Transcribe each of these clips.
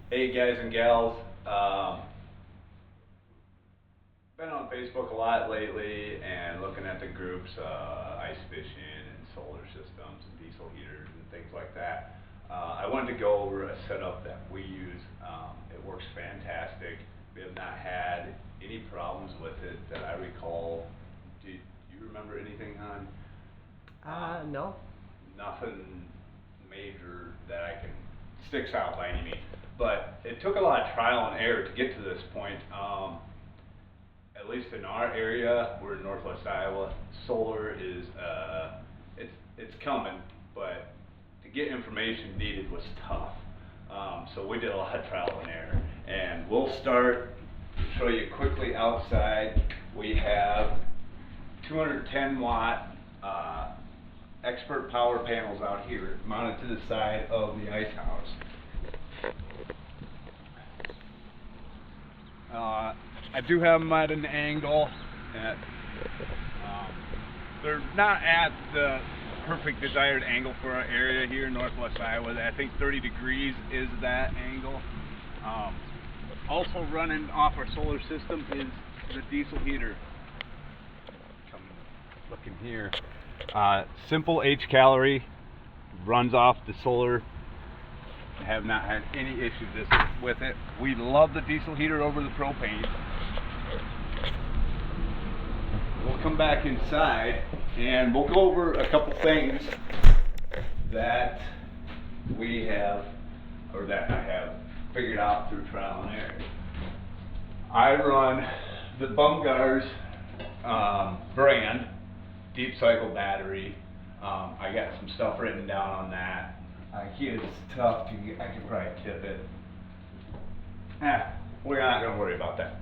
Hey guys and gals, been on Facebook a lot lately and looking at the groups, ice fishing and solar systems and diesel heaters and things like that. I wanted to go over a setup that we use. It works fantastic. We have not had any problems with it that I recall. Do you remember anything, hon? No. Nothing major that I can sticks out by any means. But it took a lot of trial and error to get to this point. At least in our area, we're in Northwest Iowa. Solar is it's coming, but to get information needed was tough. So we did a lot of trial and error. And we'll start to show you quickly outside. We have 210 watt expert power panels out here mounted to the side of the ice house. I do have them at an angle that they're not at the perfect desired angle for our area here in Northwest Iowa. I think 30 degrees is that angle. Also running off our solar system is the diesel heater. Come look in here. Simple H calorie, runs off the solar. Have not had any issues with it. We love the diesel heater over the propane. We'll come back inside and we'll go over a couple things that we have, or that I have figured out through trial and error. I run the Bumgars brand deep cycle battery. I got some stuff written down on that. It's tough to get, I could probably tip it. We're not going to worry about that.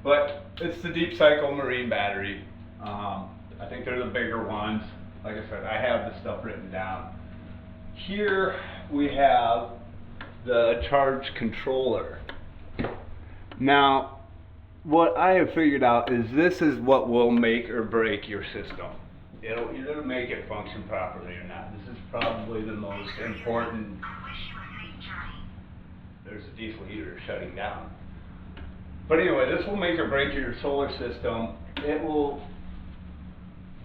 But it's the deep cycle marine battery. I think they're the bigger ones. Like I said, I have the stuff written down. Here we have the charge controller. Now, what I have figured out is this is what will make or break your system. It'll either make it function properly or not. This is probably the most important. There's a diesel heater shutting down. But anyway, this will make or break your solar system.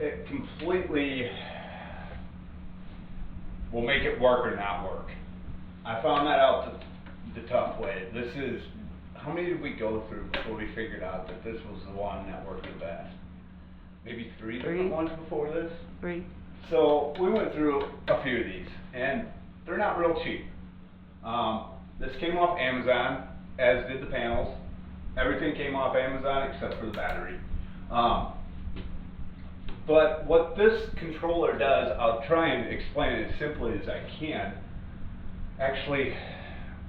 It completely will make it work or not work. I found that out the tough way. How many did we go through before we figured out that this was the one that worked the best? Maybe three different ones before this? Three. So we went through a few of these, and they're not real cheap. This came off Amazon, as did the panels. Everything came off Amazon except for the battery. But what this controller does, I'll try and explain it as simply as I can. Actually,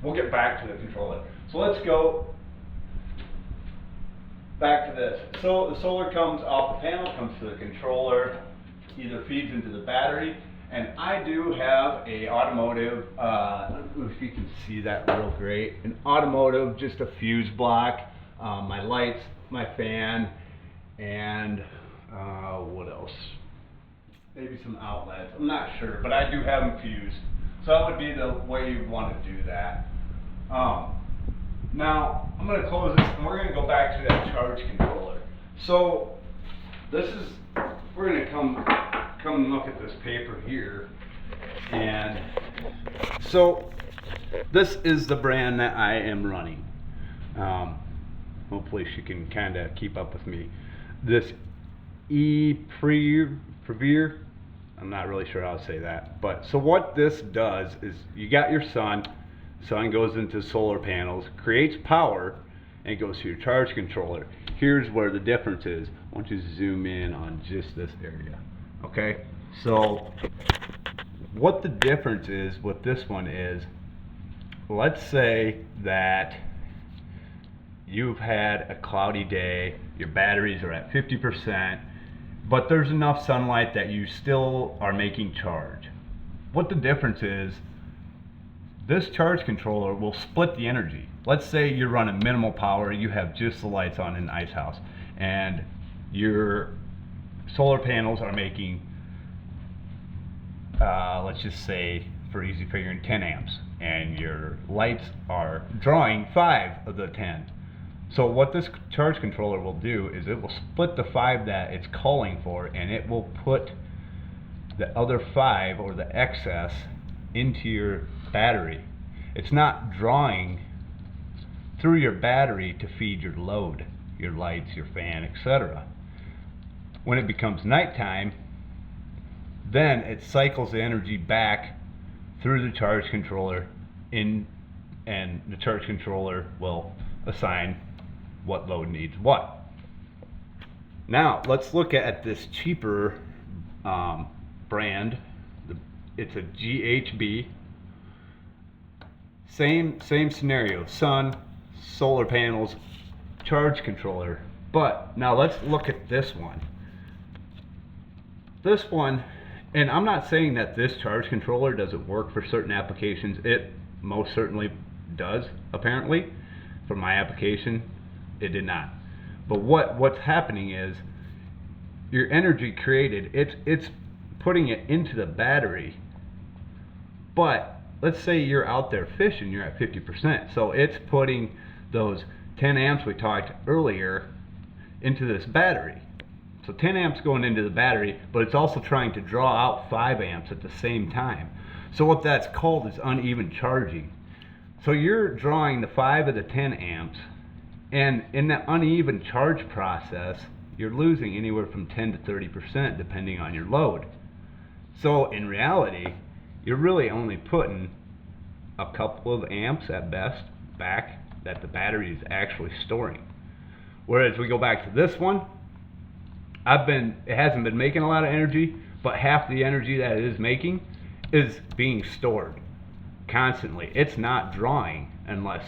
we'll get back to the controller. So let's go back to this. So the solar comes off the panel, comes to the controller, either feeds into the battery, and I do have a automotive, I don't know if you can see that real great, an automotive, just a fuse block, my lights, my fan, and what else? Maybe some outlets, I'm not sure, but I do have them fused. So that would be the way you want to do that. Now, I'm going to close this and we're going to go back to that charge controller. So, we're going to come look at this paper here. And so, this is the brand that I am running. Hopefully she can kind of keep up with me. This Prevere, I'm not really sure how to say that. But, so what this does is you got your sun goes into solar panels, creates power, and it goes to your charge controller. Here's where the difference is. I want you to zoom in on just this area. Okay? So, what the difference is with this one is, let's say that you've had a cloudy day, your batteries are at 50%, but there's enough sunlight that you still are making charge. What the difference is, this charge controller will split the energy. Let's say you're running minimal power, you have just the lights on in the ice house, and your solar panels are making, let's just say, for easy figuring, 10 amps. and your lights are drawing 5 of the 10. So what this charge controller will do is it will split the 5 that it's calling for, and it will put the other 5 or the excess into your battery. It's not drawing through your battery to feed your load, your lights, your fan, etc. When it becomes nighttime, then it cycles the energy back through the charge controller and the charge controller will assign what load needs what. Now let's look at this cheaper brand. It's a GHB. Same scenario, sun, solar panels, charge controller. But now let's look at this one. This one, and I'm not saying that this charge controller doesn't work for certain applications. It most certainly does, apparently. For my application, it did not. But what's happening is your energy created, it's putting it into the battery. But let's say you're out there fishing, you're at 50%. So it's putting those 10 amps we talked earlier into this battery. So 10 amps going into the battery, but it's also trying to draw out 5 amps at the same time. So what that's called is uneven charging. So you're drawing the 5 of the 10 amps, and in that uneven charge process, you're losing anywhere from 10 to 30% depending on your load. So in reality, you're really only putting a couple of amps at best back that the battery is actually storing. Whereas we go back to this one, it hasn't been making a lot of energy, but half the energy that it is making is being stored constantly. It's not drawing unless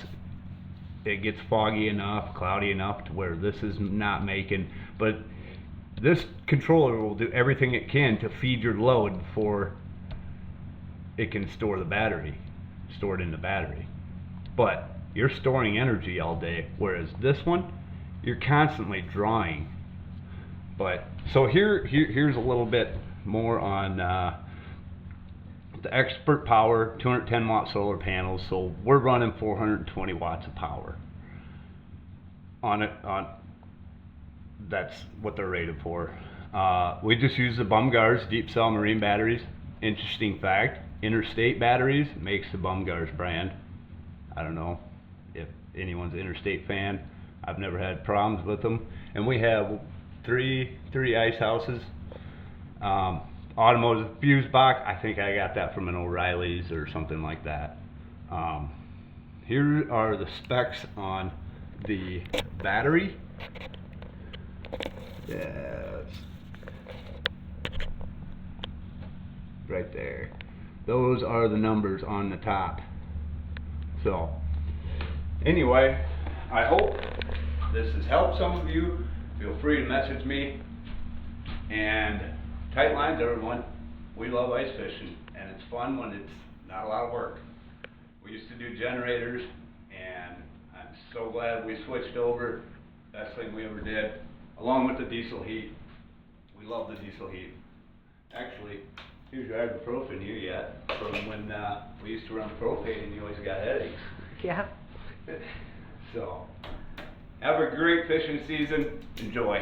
it gets foggy enough, cloudy enough to where this is not making. But this controller will do everything it can to feed your load before it can store it in the battery. But you're storing energy all day, whereas this one, you're constantly drawing. But so here's a little bit more on the Expert Power 210 watt solar panels. So we're running 420 watts of power on it. That's what they're rated for. We just use the Bumgars deep cell marine batteries. Interesting fact, Interstate Batteries makes the Bumgars brand. I don't know if anyone's an Interstate fan. I've never had problems with them. And we have three ice houses. Automotive fuse box, I think I got that from an O'Reilly's or something like that. Here are the specs on the battery. Yes. Right there. Those are the numbers on the top. So, anyway, I hope this has helped some of you. Feel free to message me. And tight lines, everyone. We love ice fishing, and it's fun when it's not a lot of work. We used to do generators, and I'm so glad we switched over. Best thing we ever did, along with the diesel heat. We love the diesel heat. Actually, here's your ibuprofen here yet from when we used to run propane and you always got headaches. Yeah. So, have a great fishing season. Enjoy.